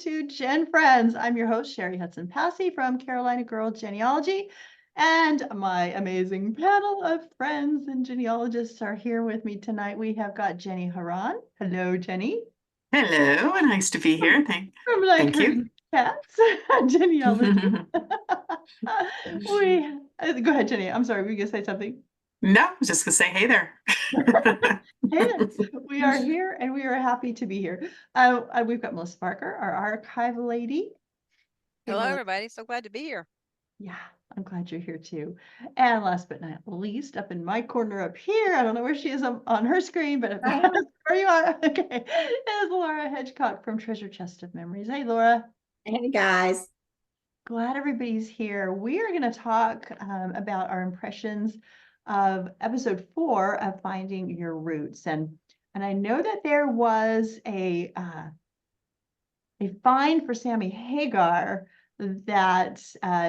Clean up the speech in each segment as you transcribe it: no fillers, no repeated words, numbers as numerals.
to GenFriends. I'm your host, Cheri Hudson Passey from Carolina Girl Genealogy, and my amazing panel of friends and genealogists are here with me tonight. We have got Jenny Hawran. Hello, Jenny. Hello, nice to be here. From like Thank her you. cats, genealogy. Go ahead, Jenny. I'm sorry, were you gonna say something? No, I was just gonna say hey there. Hence, we are here and we are happy to be here. We've got Melissa Parker, our archive lady. Hey, Hello, Melissa. everybody. So glad to be here. Yeah, I'm glad you're here too. And last but not least, up in my corner up here, I don't know where she is on her screen, but if that's where you are, okay, is Laura Hedgecock from Treasure Chest of Memories. Hey, Laura. Hey guys. Glad everybody's here. We are going to talk about our impressions of episode 4 of Finding Your Roots. And I know that there was a find for Sammy Hagar that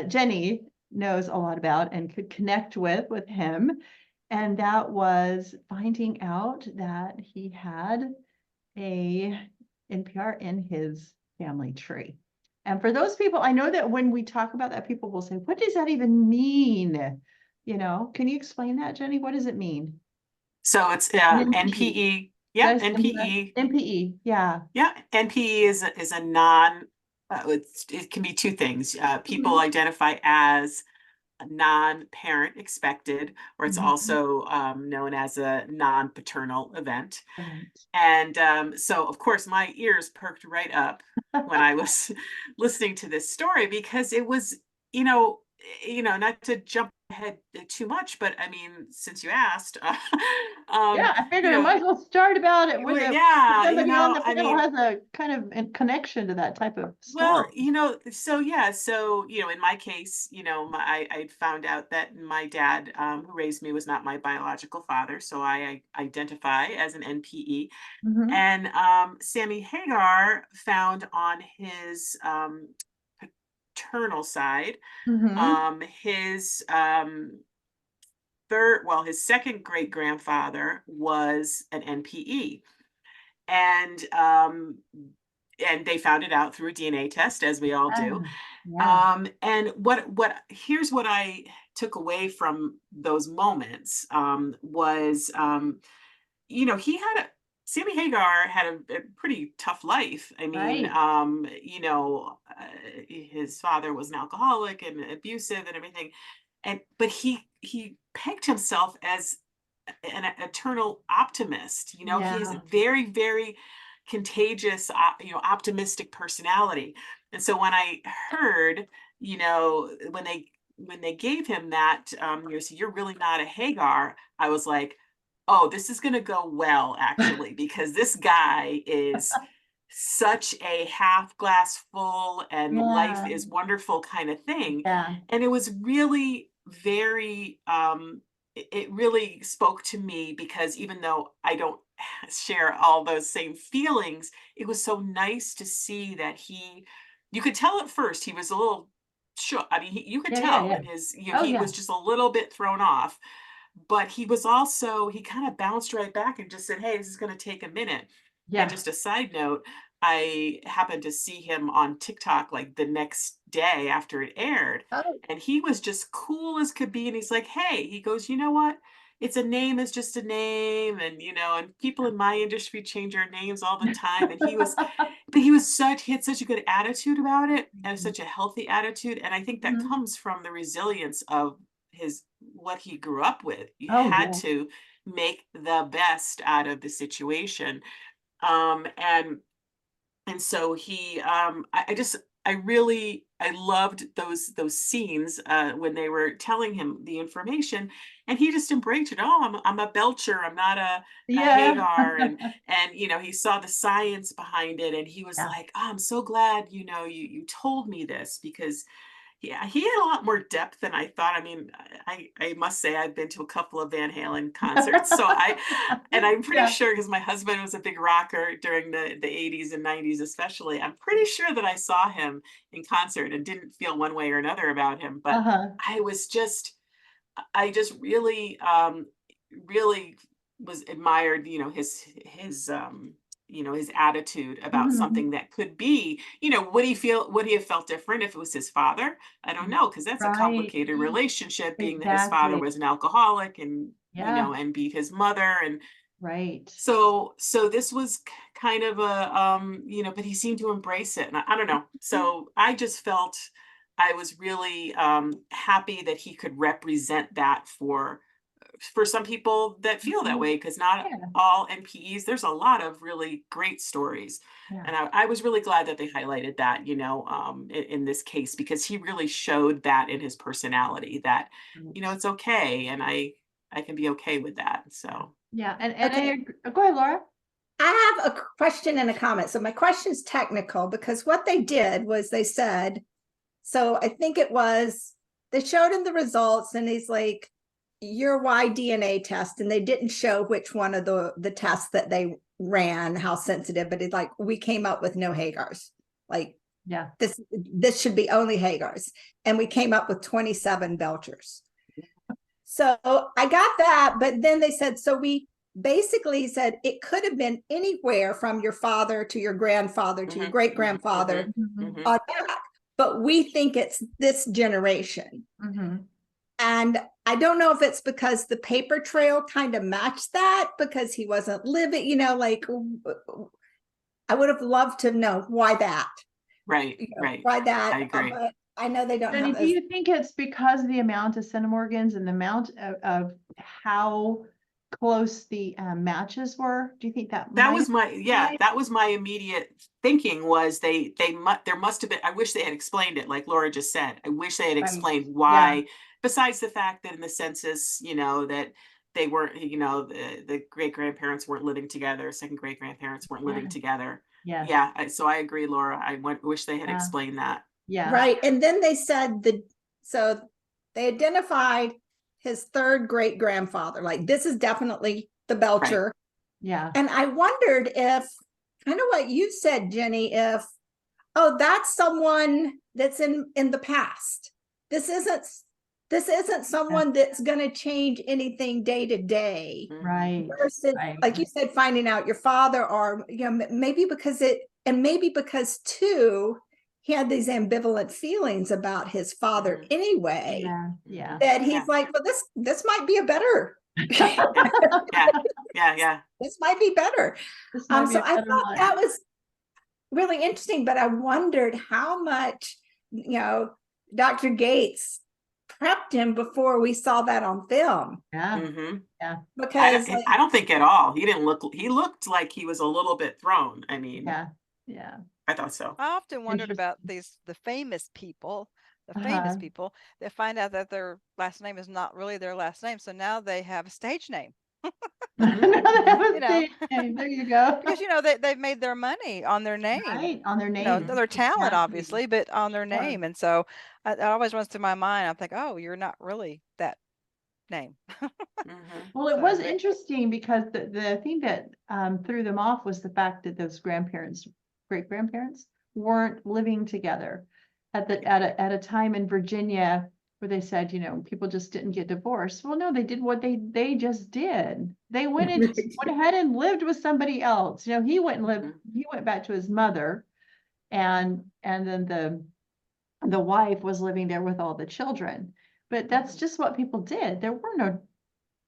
Jenny knows a lot about and could connect with him. And that was finding out that he had a NPR in his family tree. And for those people, I know that when we talk about that, people will say, what does that even mean? You know, can you explain that, Jenny? What does it mean? So it's NPE. Yeah, NPE. NPE, yeah. Yeah, NPE is a non. It can be two things. People identify as a non-parent expected, or it's also known as a non-paternal event. And so, of course, my ears perked right up when I was listening to this story because it was, not to jump ahead too much, but I mean, since you asked, yeah, I figured I might as well start about it with somebody on the panel has a kind of connection to that type of story. Well, in my case, I found out that my dad, who raised me, was not my biological father, so I identify as an NPE. And Sammy Hagar found on his paternal side, his his second great grandfather was an NPE, and they found it out through a DNA test, as we all do. And here's what I took away from those moments was, Sammy Hagar had a pretty tough life. I mean, his father was an alcoholic and abusive and everything. But he pegged himself as an eternal optimist. He has a very, very contagious, optimistic personality. And so when I heard, when they gave him that, so you're really not a Hagar, I was like, oh, this is going to go well, actually, because this guy is such a half glass full and life is wonderful kind of thing. And it was really very, it really spoke to me because even though I don't share all those same feelings, it was so nice to see that you could tell at first he was a little shook. I mean, you could tell in his, he was just a little bit thrown off, but he kind of bounced right back and just said, hey, this is going to take a minute. And just a side note, I happened to see him on TikTok like the next day after it aired. And he was just cool as could be. And he's like, hey, he goes, you know what? It's a name is just a name. And, and people in my industry change their names all the time. And he had such a good attitude about it and such a healthy attitude. And I think that comes from the resilience of what he grew up with. You had to make the best out of the situation. And so I loved those scenes when they were telling him the information, and he just embraced it. Oh, I'm a Belcher. I'm not a Hagar, and he saw the science behind it, and he was like, oh, I'm so glad you told me this, because he had a lot more depth than I thought. I mean, I must say I've been to a couple of Van Halen concerts. So I'm pretty sure, because my husband was a big rocker during the 80s and 90s especially, I'm pretty sure that I saw him in concert and didn't feel one way or another about him. But I just really, really was admired, his his attitude about Mhm. something that could be, would he have felt different if it was his father? I don't know, because that's a Right. complicated relationship, being that his father Exactly. was an alcoholic and, Yeah. and beat his mother. And Right. so this was kind of a, but he seemed to embrace it. And I don't know. So I just felt I was really happy that he could represent that for some people that feel that Mhm. way, because not Yeah. all NPEs, there's a lot of really great stories. Yeah. And I was really glad that they highlighted that, in this case, because he really showed that in his personality that, Right. it's okay. And I can be okay with that. So, Yeah. And Okay. go ahead, Laura. I have a question and a comment. So my question is technical because what they did was they said, so I think it was, they showed him the results and he's like, your Y DNA test. And they didn't show which one of the tests that they ran, how sensitive, but it's like, we came up with no Hagars. Like Yeah. this should be only Hagars. And we came up with 27 Belchers. So I got that, but then they said, so we basically said it could have been anywhere from your father to your grandfather to your great grandfather Mhm. on back, but we think it's this generation. Mhm. And I don't know if it's because the paper trail kind of matched that because he wasn't living, like I would have loved to know why that, right, right. why that. I agree. But I know they don't Jenny, have do you think it's because of the amount of centimorgans and the amount of how close the matches were? Do you think that That might was why? that was my immediate thinking, was there must have been, I wish they had explained it, like Laura just said. I wish they had Right. explained Yeah. why, besides the fact that in the census, that they weren't, the great grandparents weren't living together, second great grandparents weren't living Yeah. together. Yes. Yeah, so I agree, Laura. wish they had Yeah. explained that. Yeah. Right. And then they said so they identified his third great grandfather, like this is definitely the Belcher. Yeah. And I wondered if, kind of what you said, Jenny, if, oh, that's someone that's in the past. This isn't someone that's going to change anything day to day. Right. Versus, Right. like you said, finding out your father, or maybe because too, he had these ambivalent feelings about his father anyway. Yeah. Yeah. That he's Yeah. like, well, this might be a better. Yeah. This might be better. This might be So a I better thought life. that was really interesting, but I wondered how much, Dr. Gates prepped him before we saw that on film. Yeah. Yeah. Because I don't think at all. He looked like he was a little bit thrown. I mean, Yeah. Yeah. I thought so. I often wondered Interesting. about the famous people, Uh-huh. that find out that their last name is not really their last name. So now they have a stage name, That was you know, there you go. because, they've made their money on their name, Right. On their name. their talent, Exactly. obviously, but on their Sure. name. And so it always runs through my mind. I think, oh, you're not really that name. Well, it So, was but- interesting because the thing that threw them off was the fact that those grandparents, great grandparents, weren't living together at a time in Virginia where they said, people just didn't get divorced. Well, no, they did what they just did. They went ahead and lived with somebody else. He went back to his mother, and then the wife was living there with all the children. But that's just what people did. There were no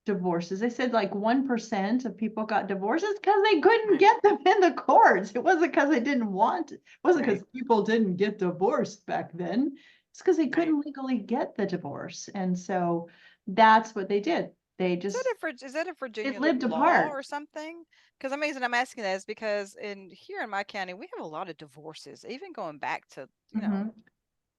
divorces. They said like 1% of people got divorces because they couldn't get them in the courts. It wasn't because they didn't want it. It wasn't because people didn't get divorced back then. It's because they couldn't legally get the divorce. And so that's what they did. They just is that a Virginia lived law apart. or something? Because the reason I'm asking that is because here in my county, we have a lot of divorces, even going back to,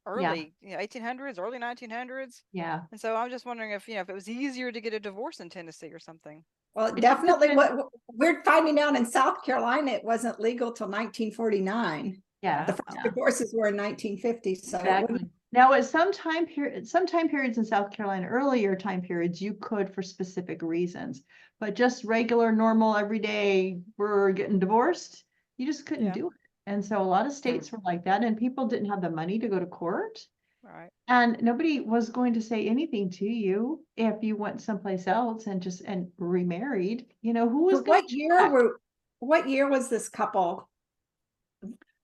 early 1800s, early 1900s. Yeah. And so I'm just wondering if if it was easier to get a divorce in Tennessee or something. Well, definitely what we're finding out in South Carolina, it wasn't legal till 1949. Yeah. The first divorces were in 1950. So exactly. Now, at some time periods in South Carolina, earlier time periods, you could for specific reasons, but just regular, normal, everyday, we're getting divorced, you just couldn't do it. And so a lot of states were like that, and people didn't have the money to go to court. Right. And nobody was going to say anything to you if you went someplace else and remarried. Who was what year What year was this couple?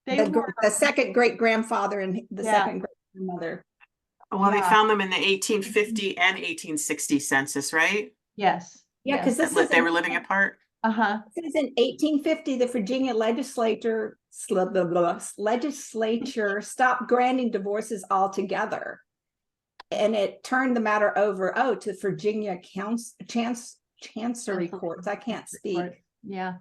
They were, The second great grandfather and the Yeah. second great grandmother. Well, they Yeah. found them in the 1850 and 1860 census, right? yes. Yeah, yes. because this That is they were living apart. Uh-huh. This is in 1850, the Virginia legislature stopped granting divorces altogether. And it turned the matter over, to Virginia Chancery courts. I can't speak. Yeah.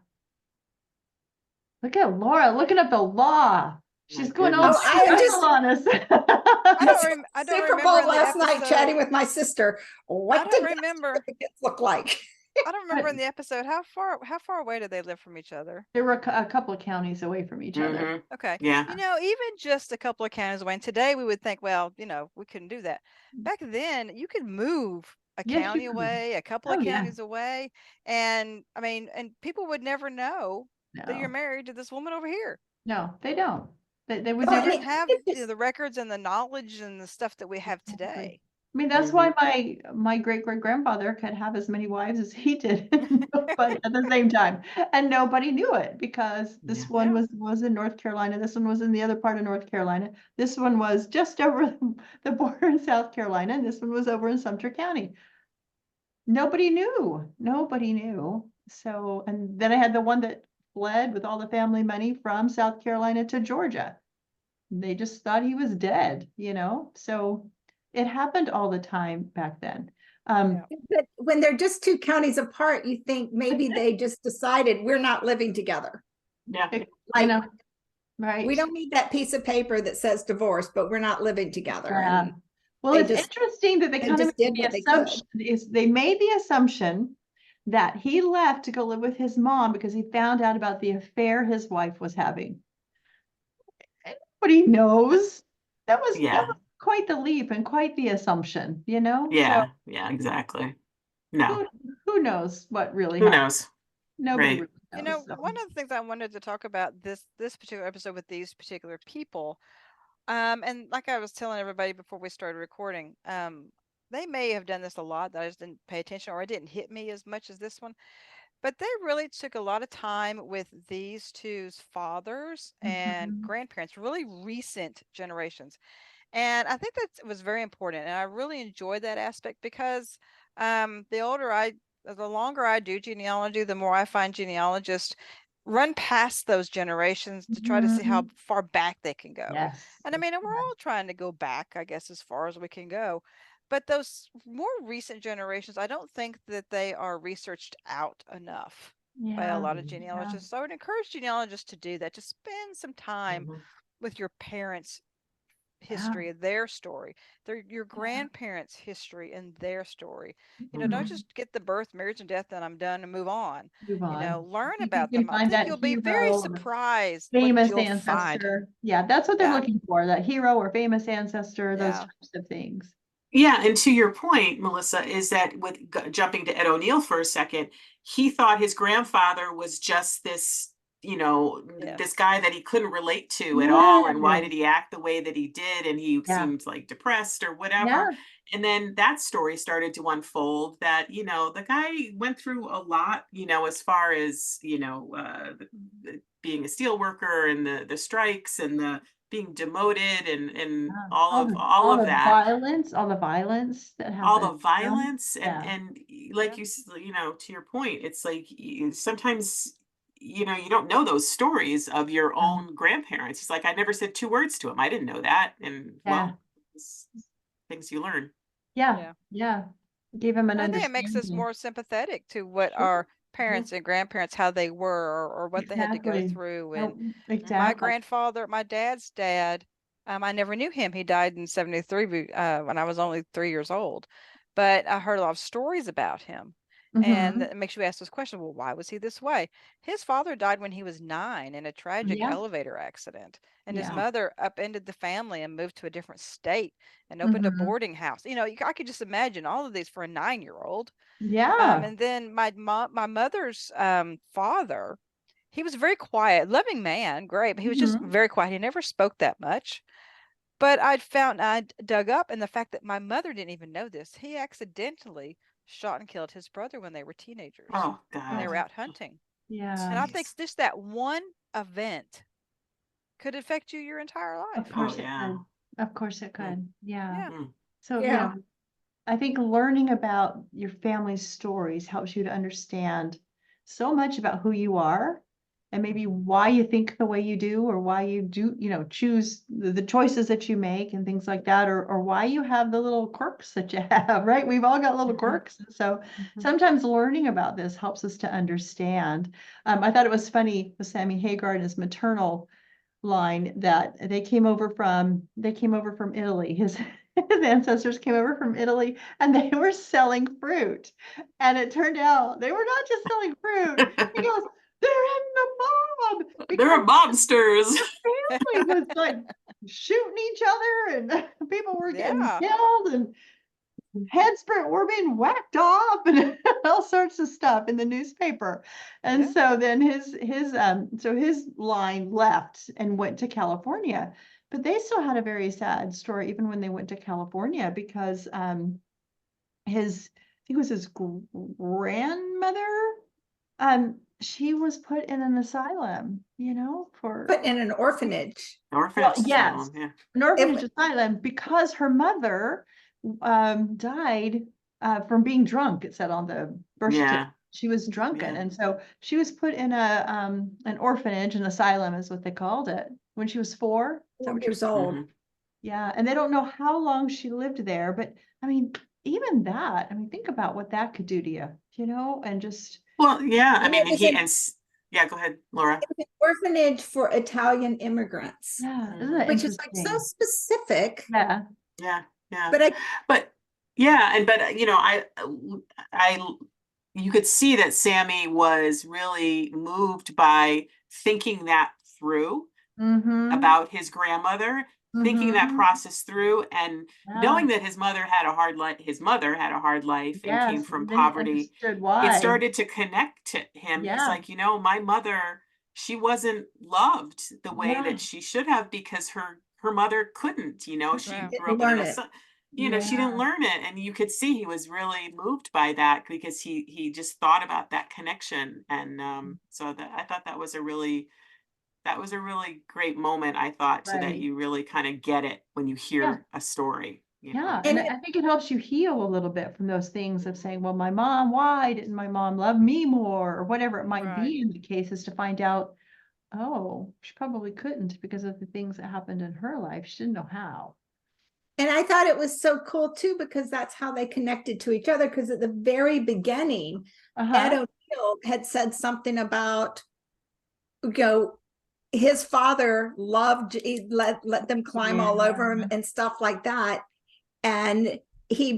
Look at Laura looking up the law. She's going all goodness. I am just- special on us. I don't Super remember Bowl in the last night episode- chatting with my sister. I What don't did remember. certificates look like? I don't remember in the episode how far away did they live from each other? There were a couple of counties away from each other. Mhm. Okay. Yeah. You know, even just a couple of counties away. And today we would think, well, you know, we couldn't do that. Back then, you could move a Yes, you county could. away, a couple Oh, of yeah. counties away, and I mean, and people would never know that you're No, married to this woman over here. no, they don't. They would Well, They never. didn't have it's you just- know, the records and the knowledge and the stuff that we have Exactly. today. I mean, that's why my great grandfather could have as many wives as he did, but at the same time, and nobody knew it because this Yeah. one Yeah. was in North Carolina. This one was in the other part of North Carolina. This one was just over the border in South Carolina, and this one was over in Sumter County. Nobody knew. Nobody knew. So, and then I had the one that fled with all the family money from South Carolina to Georgia. They just thought he was dead, you know? So it happened all the time back then. Yeah. But when they're just two counties apart, you think maybe they just decided we're not living together. Yeah. You Like, know, right? we don't need that piece of paper that says divorce, but we're not living together. Yeah. And Well, they it's just- interesting that they they kind of just did made what the they could. assumption is they made the assumption that he left to go live with his mom because he found out about the affair his wife was having. Nobody knows. That was quite the leap and quite the assumption, you know? Yeah. Yeah, exactly. No. Who knows what really Who happened? knows? Nobody Right. really knows. You know, so. one of the things I wanted to talk about this particular episode with these particular people, and like I was telling everybody before we started recording, they may have done this a lot that I just didn't pay attention or it didn't hit me as much as this one. But they really took a lot of time with these two's fathers and Mhm. grandparents, really recent generations. And I think that was very important. And I really enjoyed that aspect because the longer I do genealogy, the more I find genealogists run past those generations to try to see how Mhm. far back they can go. Yes. And I mean, and we're all trying to go back, I guess, as far as we can go. But those more recent generations, I don't think that they are researched out enough by a lot of genealogists. So I would encourage genealogists to do that, to spend some time Mhm. with your parents' history, their story, your grandparents' history and their story. You know, don't Mhm. just get the birth, marriage, and death, and I'm done and move on. Move on. You know, learn You about can them. I find think that you'll be very hero, surprised what famous you'll ancestor. find. Yeah, that's what they're Yeah. looking for, that hero or famous ancestor, those Yeah. types of things. Yeah, and to your point, Melissa, is that with jumping to Ed O'Neill for a second, he thought his grandfather was just this, this guy that he couldn't relate to at all. And why did he act the way that he did? And he seemed like depressed or whatever. Yeah. And then that story started to unfold that, the guy went through a lot, as far as, being a steel worker and the strikes and the being demoted and all of that. All the violence that happened. All the violence Yeah. and like to your point, it's like sometimes you don't know those stories of your own grandparents. It's like, I never said two words to him. I didn't know that. And well, it's things you learn. Yeah. Give him an I think understanding. it makes us more sympathetic to what our parents and grandparents, how they were or what they had to go through. And my grandfather, my dad's dad, I never knew him. He died in 73 when I was only 3 years old. But I heard a lot of stories about him. And it makes you ask this question, well, why was he this way? His father died when he was 9 in a tragic elevator accident. And his mother upended the family and moved to a different state and opened a boarding house. I could just imagine all of these for a 9-year-old. Yeah. And then my mother's father, he was a very quiet, loving man, great, but he was just very quiet. He never spoke that much. But I dug up, and the fact that my mother didn't even know this, he accidentally shot and killed his brother when they were teenagers. Oh, God. When they were out hunting. Yeah. And I think just that one event could affect you your entire life. Of course Oh, it yeah. could. Of course it could. Yeah. Yeah. Mm. So, Yeah. I think learning about your family's stories helps you to understand so much about who you are and maybe why you think the way you do, or why you do, choose the choices that you make and things like that, or why you have the little quirks that you have, right? We've all got little quirks. So sometimes learning about this helps us to understand. I thought it was funny with Sammy Hagar and his maternal line that they came over from Italy. His ancestors came over from Italy, and they were selling fruit. And it turned out they were not just selling fruit. He goes, they're in the mob. There are mobsters. Family was like shooting each other, and people were getting Yeah. killed, and heads were being whacked off, and all sorts of stuff in the newspaper. And Yeah. so then his line left and went to California, but they still had a very sad story even when they went to California, because I think it was his grandmother, she was put in an asylum, for But in an orphanage. Orphanage yes, asylum, yeah. an orphanage asylum, because her mother died from being drunk. It said on the birth certificate. She was drunken, Yeah. and so she was put in an orphanage, an asylum is what they called it, when she was 4. 4 years old. Mhm. Yeah, and they don't know how long she lived there, but I mean, even that, think about what that could do to you, and just. Well, yeah, I And mean, it was yeah, go ahead, Laura. an orphanage for Italian immigrants, Yeah, isn't Mhm. that which is like so interesting? specific. Yeah, Yeah, yeah. But You could see that Sammy was really moved by thinking that through about his grandmother, thinking that process through, and knowing that his mother had a hard life. His mother had a hard life and came yes, from and then he poverty. understood It why. started to connect to him. He's Yeah. like, my mother, she wasn't loved the way Yeah. that she should have, because her mother couldn't, she Wow. grew up in learn a, it. she didn't learn it. And you could see he was really moved by that, because he just thought about that connection. And so I thought that was a really great moment, I thought, so that Right. you really kind of get it when you hear Yeah. a story. Yeah, And and I think it helps you heal a little bit from those things of saying, well, why didn't my mom love me more, or whatever it might Right. be in the cases, to find out, oh, she probably couldn't because of the things that happened in her life. She didn't know how. And I thought it was so cool too, because that's how they connected to each other. Because at the very beginning, Ed O'Neill had said something about, his father let them climb all over him and stuff like that. And he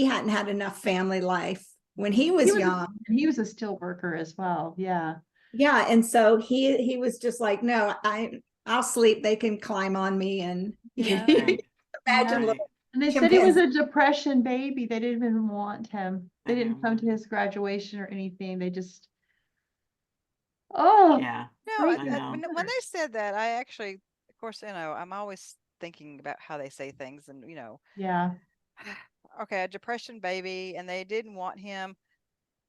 hadn't had enough family life when he was young. And he was a steel worker as well. Yeah. Yeah. And so he was just like, no, I'll sleep. They can climb on me. And Yeah. imagine Yeah. little And they said he was chimpanzee. a depression baby. They didn't even want him. They I didn't know. come to his graduation or anything. They just, oh, Yeah. No, I know. when they said that, I actually, of course, I'm always thinking about how they say things, and yeah. okay, a depression baby, and they didn't want him.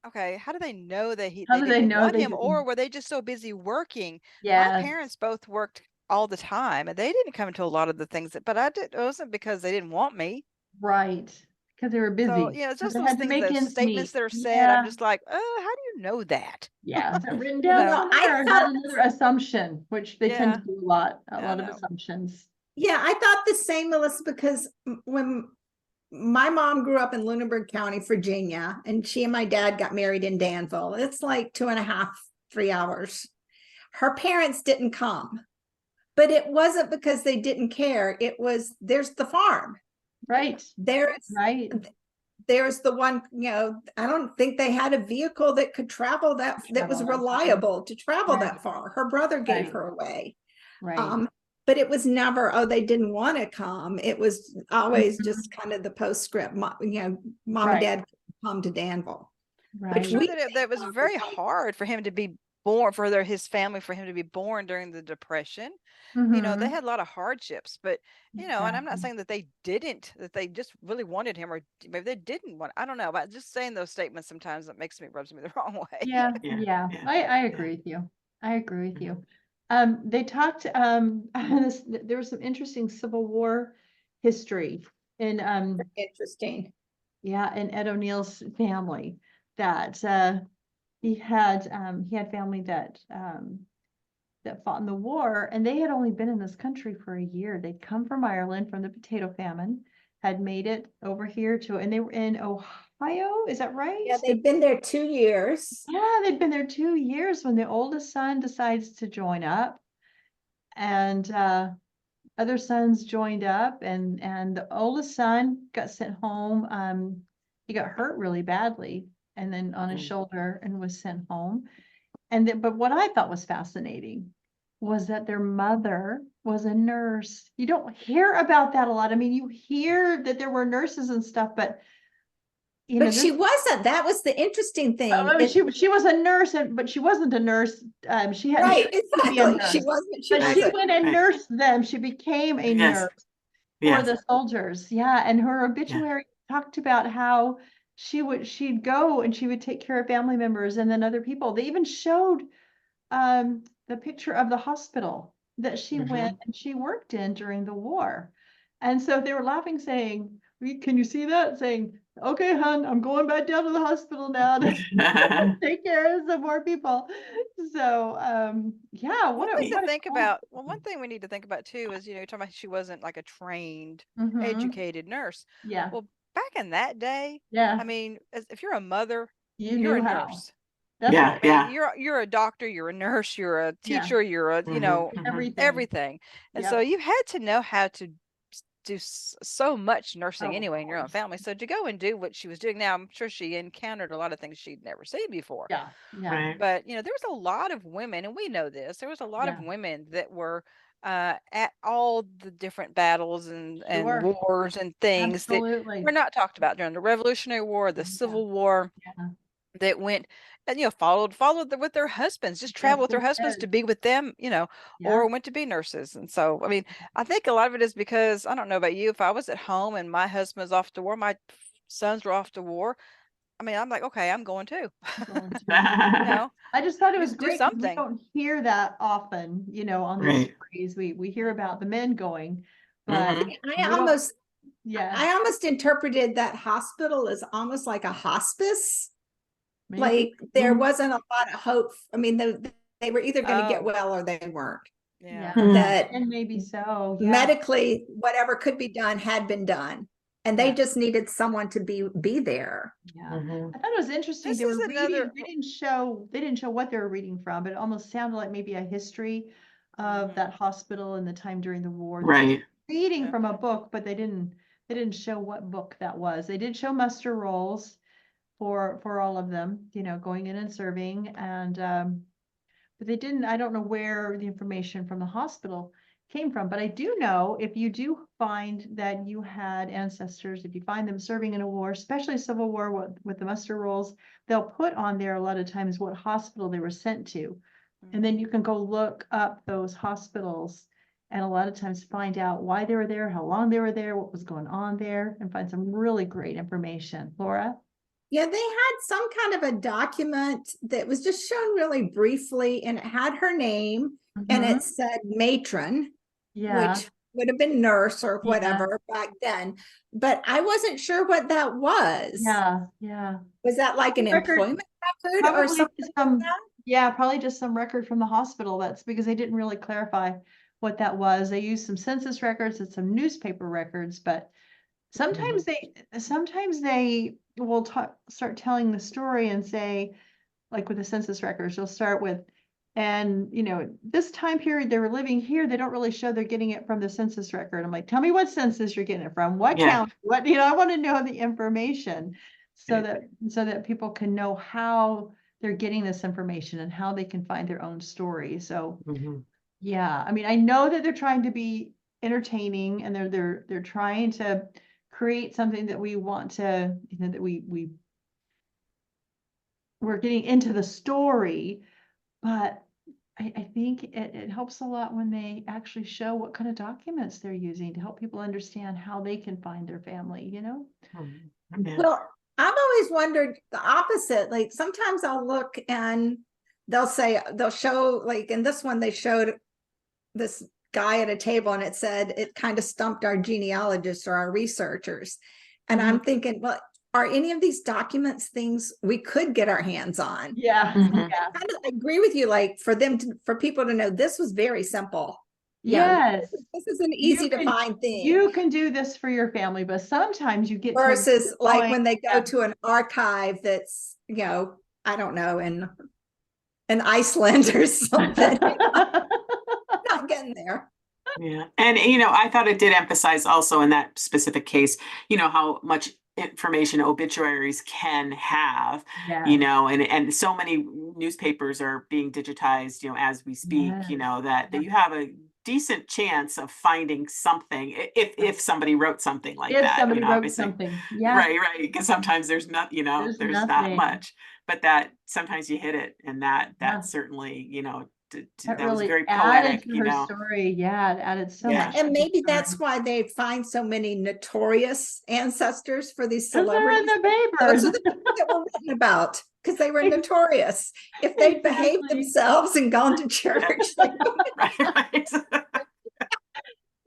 Okay, how do they know that How they do they didn't know want they him, or didn't? were they just so busy working? My Yes. parents both worked all the time, and they didn't come to a lot of the things but it wasn't because they didn't want me. Right. Because they were busy. So, it's just They those had to things, make those ends statements meet. that are said. Yeah. I'm just like, oh, how do you know that? Yeah. Is that written You down know, somewhere? Or is that another assumption, which they tend Yeah. to do a lot I of know. assumptions. Yeah, I thought the same, Melissa, because when my mom grew up in Lunenburg County, Virginia, and she and my dad got married in Danville. It's like 2.5, 3 hours. Her parents didn't come, but it wasn't because they didn't care. It was, there's the farm. Right. There's the one, I don't think they had a vehicle that could travel that was reliable to travel that far. Her brother gave her away. Right. But it was never, oh, they didn't want to come. It was always just kind of the postscript, mom and dad come to Danville. Right. I'm sure that it was very hard for him to be born for his family, for him to be born during the Depression. You know, they had a lot of hardships, but you know, and I'm not saying that they just really wanted him, or maybe they didn't want, I don't know, but just saying those statements sometimes that rubs me the wrong way. Yeah, I agree with you. I agree with you. They talked, there was some interesting Civil War history in, Interesting. yeah, in Ed O'Neill's family, that, he had family that fought in the war, and they had only been in this country for a year. They'd come from Ireland from the potato famine, had made it over here and they were in Ohio, is that right? Yeah, they've been there 2 years. Yeah, they'd been there 2 years when the oldest son decides to join up, and other sons joined up, and the oldest son got sent home. He got hurt really badly, and then on his shoulder, and was sent home. And then, but what I thought was fascinating was that their mother was a nurse. You don't hear about that a lot. I mean, you hear that there were nurses and stuff, but you know, But she wasn't. That was the interesting thing. She was a nurse, but she wasn't a nurse. She had Right, to be a exactly. nurse. She wasn't. She went and nursed them. She became a nurse for the soldiers. Yeah, and her obituary talked about how she'd go and she would take care of family members and then other people. They even showed the picture of the hospital that she went and she worked in during the war. And so they were laughing, saying, can you see that? Saying, okay, hon, I'm going back down to the hospital now to take care of some more people. So, yeah, one thing to think about. Well, one thing we need to think about too is, you know, you're talking about she wasn't like a trained, educated nurse. Yeah. Well, back in that day, yeah, I mean, if you're a mother, you're knew a how. nurse. That's right. I mean, you're a doctor, you're a nurse, you're a teacher, you're a, you know, everything. And so you had to know how to do so much nursing anyway in your own family. So to go and do what she was doing now, I'm sure she encountered a lot of things she'd never seen before. Yeah. Right. But you know, there was a lot of women, and we know this, there was a lot of women that were at all the different battles and wars and things that were not talked about during the Revolutionary War, the Civil War, that went and, you know, followed with their husbands, just traveled with their husbands to be with them, you know, or went to be nurses. And so, I mean, I think a lot of it is because, I don't know about you, if I was at home and my husband was off to war, my sons were off to war, I mean, I'm like, okay, I'm going too. You know, I just thought it was great. Something. We don't hear that often, you know, on these stories. We hear about the men going, but I almost interpreted that hospital as almost like a hospice. Maybe. Like there wasn't a lot of hope. I mean, they were either going to get well or they weren't. That and maybe so. Medically, whatever could be done had been done, and they just needed someone to be there. I thought it was interesting. They were reading. They didn't show what they were reading from, but it almost sounded like maybe a history of that hospital and the time during the war. Right. Reading from a book, but they didn't show what book that was. They did show muster rolls for all of them, you know, going in and serving, and but they didn't. I don't know where the information from the hospital came from, but I do know if you do find that you had ancestors, if you find them serving in a war, especially Civil War with the muster rolls, they'll put on there a lot of times what hospital they were sent to, and then you can go look up those hospitals and a lot of times find out why they were there, how long they were there, what was going on there, and find some really great information. Laura? Yeah, they had some kind of a document that was just shown really briefly, and it had her name and it said matron, which would have been nurse or whatever back then. But I wasn't sure what that was. Yeah. Was that like an employment record or something like that? Yeah, probably just some record from the hospital. That's because they didn't really clarify what that was. They used some census records and some newspaper records, but sometimes they will start telling the story and say, like with the census records, you'll start with, and you know, this time period they were living here. They don't really show they're getting it from the census record. I'm like, tell me what census you're getting it from, what county, what, you know, I want to know the information so that people can know how they're getting this information and how they can find their own story. So yeah, I mean, I know that they're trying to be entertaining and they're trying to create something that we want to, you know, that we're getting into the story, But I think it helps a lot when they actually show what kind of documents they're using to help people understand how they can find their family, you know? Yeah. Well, I've always wondered the opposite. Like sometimes I'll look and they'll show, like in this one, they showed this guy at a table and it said it kind of stumped our genealogists or our researchers. And I'm thinking, well, are any of these documents things we could get our hands on? Yeah. I kind of agree with you, like for people to know this was very simple. Yes. This is an easy to find thing. You can do this for your family, but sometimes you get versus like when they go to an archive that's, I don't know, in Iceland or something. Not getting there. Yeah. And, I thought it did emphasize also in that specific case, how much information obituaries can have, and so many newspapers are being digitized, as we speak, that you have a decent chance of finding something if somebody wrote something like that. Somebody wrote something. Yeah. Right. Because sometimes there's not, there's not much, but that sometimes you hit it, and that certainly, that really was very poetic, to her story. Yeah, it added so much. And maybe that's why they find so many notorious ancestors for these celebrities. They're in the paper. Those are the people that were written about because they were notorious. If they'd behaved themselves and gone to church, right.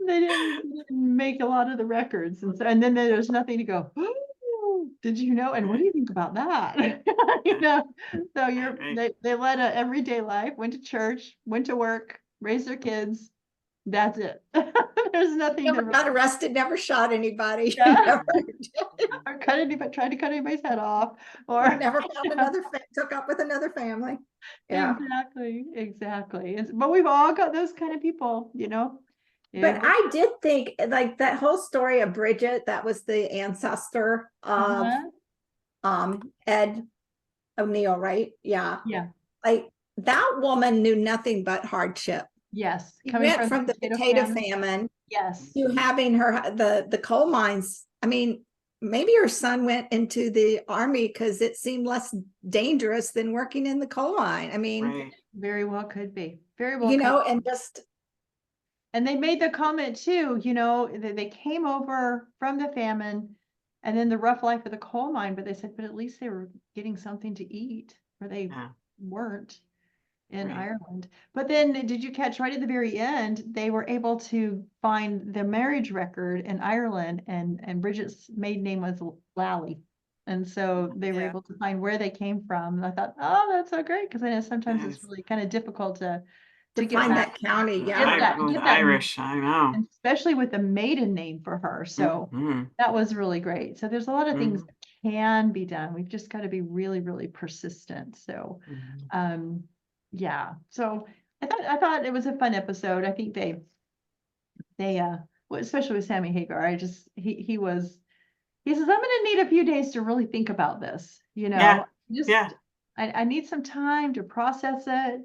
They didn't make a lot of the records, and then there's nothing to go, oh, did you know? And what do you think about that? So they led a everyday life, went to church, went to work, raised their kids. That's it. There's nothing. Never got arrested, never shot anybody. Yeah. Or tried to cut anybody's head off, or never found took up with another family. Yeah. Exactly. But we've all got those kind of people, But I did think like that whole story of Bridget, that was the ancestor of Ed O'Neill, right? Yeah. Like that woman knew nothing but hardship. Yes. She went from the potato famine to having the coal mines. I mean, maybe her son went into the army because it seemed less dangerous than working in the coal mine. I mean, very well could be. Very well. And they made the comment too, they came over from the famine and then the rough life of the coal mine, but they said, but at least they were getting something to eat, where they weren't in Ireland. But then did you catch right at the very end, they were able to find the marriage record in Ireland, and Bridget's maiden name was Lally. And so they were able to find where they came from. And I thought, oh, that's so great. Because I know sometimes it's really kind of difficult to get find that county. Get that Irish, I know. Especially with a maiden name for her. So that was really great. So there's a lot of things that can be done. We've just got to be really, really persistent. So yeah. So I thought it was a fun episode. I think they well, especially with Sammy Hagar, he says, I'm gonna need a few days to really think about this, I need some time to process it.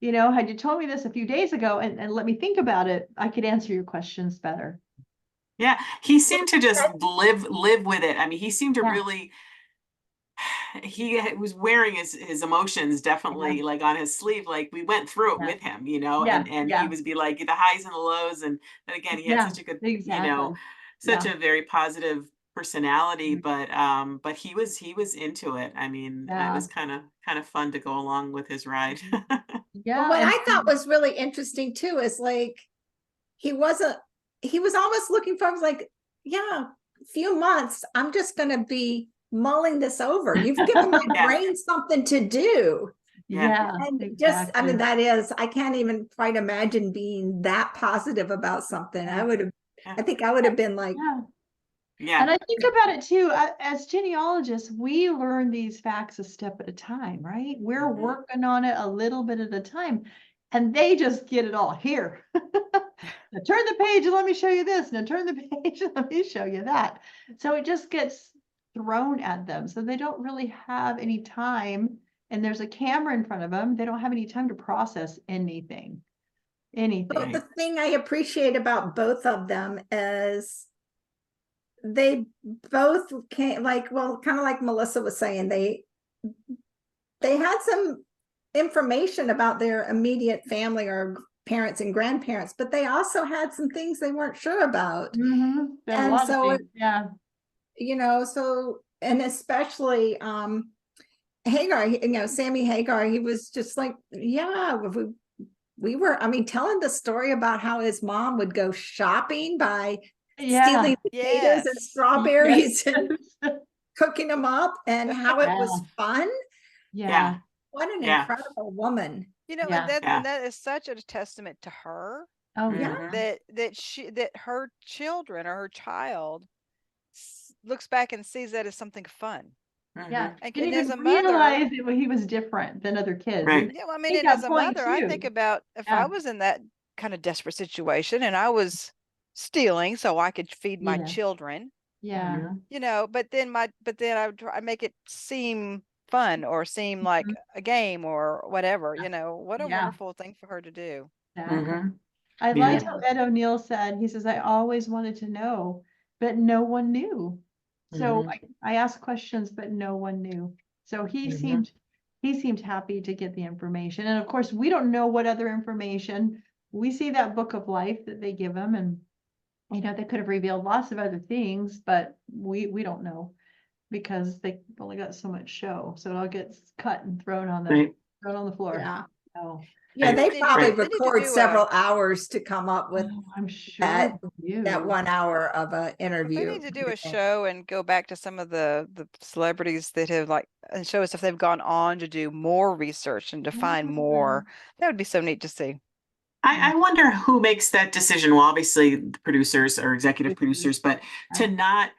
Had you told me this a few days ago and let me think about it, I could answer your questions better. Yeah, he seemed to just live with it. I mean, he seemed to really, he was wearing his emotions definitely like on his sleeve. Like we went through it with him, and he was be like the highs and the lows. And again, he had such a good, such a very positive personality, but he was into it. I mean, it was kind of fun to go along with his ride. What I thought was really interesting too is like he was almost looking for, I was like, a few months, I'm just gonna be mulling this over. You've given my brain something to do. And just, I mean, I can't even quite imagine being that positive about something. I think I would have been like, And I think about it too, as genealogists, we learn these facts a step at a time, right? We're working on it a little bit at a time, and they just get it all here. Now turn the page and let me show you this. Now turn the page and let me show you that. So it just gets thrown at them. So they don't really have any time, and there's a camera in front of them. They don't have any time to process anything. But the thing I appreciate about both of them is they both came kind of like Melissa was saying, they had some information about their immediate family or parents and grandparents, but they also had some things they weren't sure about. And so, yeah, you know, so, and especially Hagar, you know, Sammy Hagar, he was just like, yeah, we were, I mean, telling the story about how his mom would go shopping by stealing potatoes and strawberries and cooking them up, and how it was fun. Yeah. What an incredible woman. You know, and that is such a testament to her. Oh yeah. That her children or her child looks back and sees that as something fun. Yeah, and didn't as even a mother, realize that he was different than other kids. Right. Yeah, well, I mean, and as a mother, I think about if I Yeah. was in that kind of desperate situation and I was stealing so I could feed my children. Yeah. You know, but then I make it seem fun or seem like a game or whatever. You know, what a wonderful thing for her to do. Exactly. I liked how Ed O'Neill said, he says, I always wanted to know, but no one knew. So I asked questions, but no one knew. So he seemed happy to get the information. And of course, we don't know what other information. We see that book of life that they give him, and you know, they could have revealed lots of other things, but we don't know because they've only got so much show. So it all gets cut and thrown on the floor. Yeah. So yeah, they probably they need to record do several hours to come up with I'm sure that 1 hour of an They interview. need to do a show and go back to some of the celebrities that have and show us if they've gone on to do more research and to find more. That would be so neat to see. I wonder who makes that decision. Well, obviously the producers or executive producers, but to not,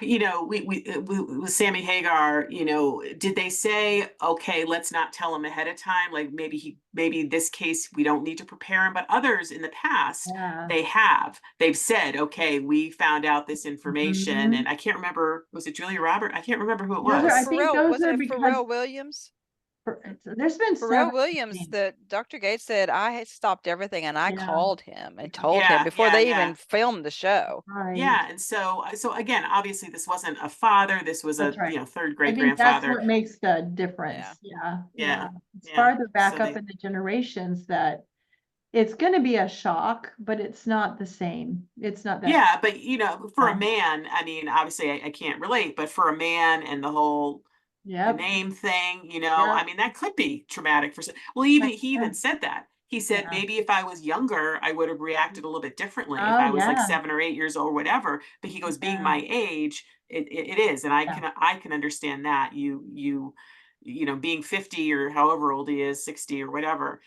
you know, we with Sammy Hagar, you know, did they say, okay, let's not tell him ahead of time? Like maybe this case, we don't need to prepare him, but others in the past, they've said, okay, we found out this information, and I can't remember, was it Julia Roberts? I can't remember who it was. I think those are because Pharrell Williams? There's been Pharrell Williams that Dr. Gates said, I had stopped everything and I called him and told him before they even filmed the show. Yeah. And so again, obviously this wasn't a father. This was a you know, third great I think grandfather. that's what makes the difference. It's farther back up in the generations that it's going to be a shock, but it's not the same. It's not that. Yeah, but you know, for a man, I mean, obviously I can't relate, but for a man and the whole the name thing, you know, I mean, that could be traumatic for some. Well, he even said that. He said maybe if I was younger, I would have reacted a little bit differently if I was like 7 or 8 years old or whatever. But he goes, being my age, it is, and I can understand that. You know, being 50 or however old he is, 60 or whatever.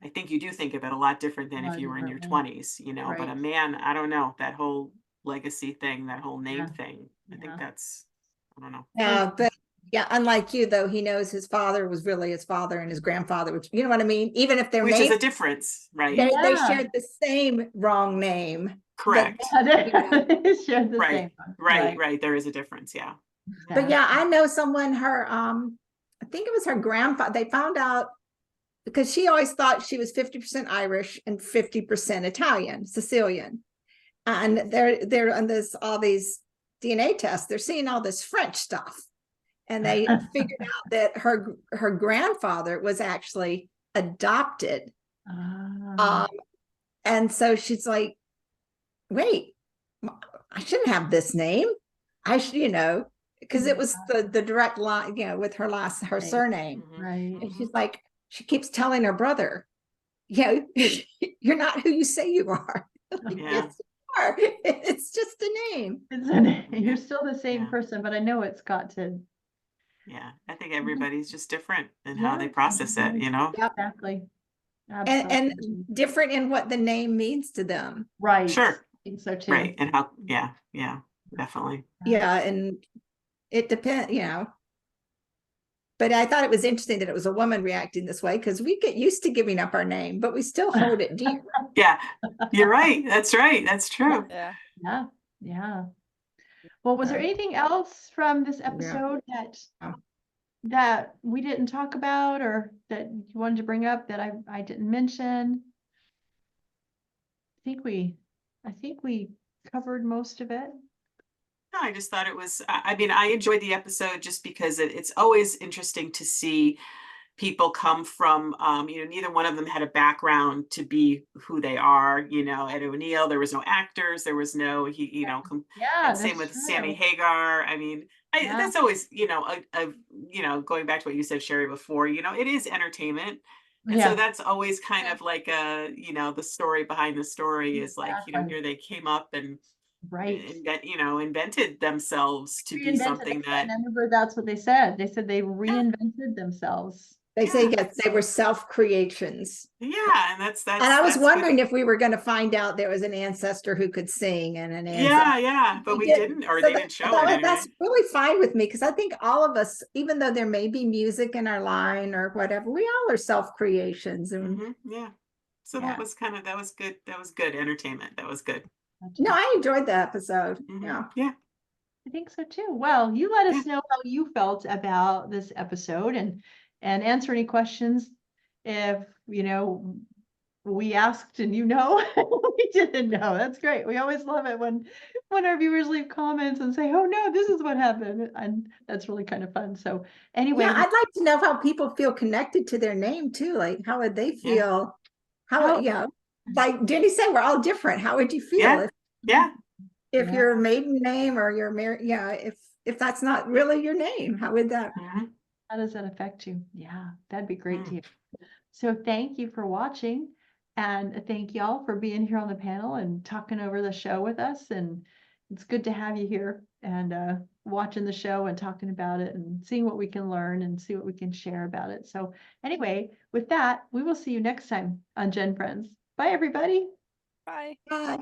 I think you do think of it a lot different than if you were in your 20s, you know. But a man, I don't know, that whole legacy thing, that whole name thing. I think that's, I don't know. Yeah, but unlike you though, he knows his father was really his father and his grandfather, which, you know what I mean? Even if their which name is a difference, right? They shared the same wrong name. Correct. They shared the right. same. Right. There is a difference. Yeah. But I know someone, I think it was her grandfather. They found out because she always thought she was 50% Irish and 50% Italian, Sicilian. And they're on all these DNA tests, they're seeing all this French stuff. And they figured out that her grandfather was actually adopted. And so she's like, wait, I shouldn't have this name. I should, you know, because it was the direct line, you know, with her surname. Right. And she's like, she keeps telling her brother, you know, you're not who you say you are. Like, yes, you are. It's just a name. It's a name. You're still the same person, but I know it's got to. Yeah, I think everybody's just different in how they process it, you know? Exactly. And different in what the name means to them. Right. Sure. I think so too. Right. And how, definitely. Yeah. And it depends, you know. But I thought it was interesting that it was a woman reacting this way because we get used to giving up our name, but we still hold it dear. Yeah, you're right. That's right. That's true. Yeah. Well, was there anything else from this episode that we didn't talk about or that you wanted to bring up that I didn't mention? I think we covered most of it. No, I just thought it was, I mean, I enjoyed the episode just because it's always interesting to see, people come from, neither one of them had a background to be who they are. At O'Neill, there was no actors, there was no, and same with Sammy Hagar. I mean, that's always, going back to what you said, Cheri, before, it is entertainment. And so that's always kind of like the story behind the story is like, here they came up and invented themselves to be something that. I remember that's what they said. They said they reinvented themselves. They say yes, they were self-creations. Yeah, and that's. And I was wondering if we were going to find out there was an ancestor who could sing and an ancestor. Yeah, but we didn't, or they didn't show it anyway. That's really fine with me, because I think all of us, even though there may be music in our line or whatever, we all are self-creations. And so that was good. That was good entertainment. That was good. No, I enjoyed the episode. Yeah. I think so too. Well, you let us know how you felt about this episode and answer any questions if we asked and we didn't know. That's great. We always love it when our viewers leave comments and say, oh no, this is what happened, and that's really kind of fun. So anyway, I'd like to know how people feel connected to their name too. Like, how would they feel? Like Jenny said, we're all different. How would you feel if your maiden name or your married, if that's not really your name, how would that? How does that affect you? Yeah, that'd be great to hear. So thank you for watching, and thank y'all for being here on the panel and talking over the show with us. And it's good to have you here and watching the show and talking about it and seeing what we can learn and see what we can share about it. So anyway, with that, we will see you next time on GenFriends. Bye, everybody. Bye. Bye.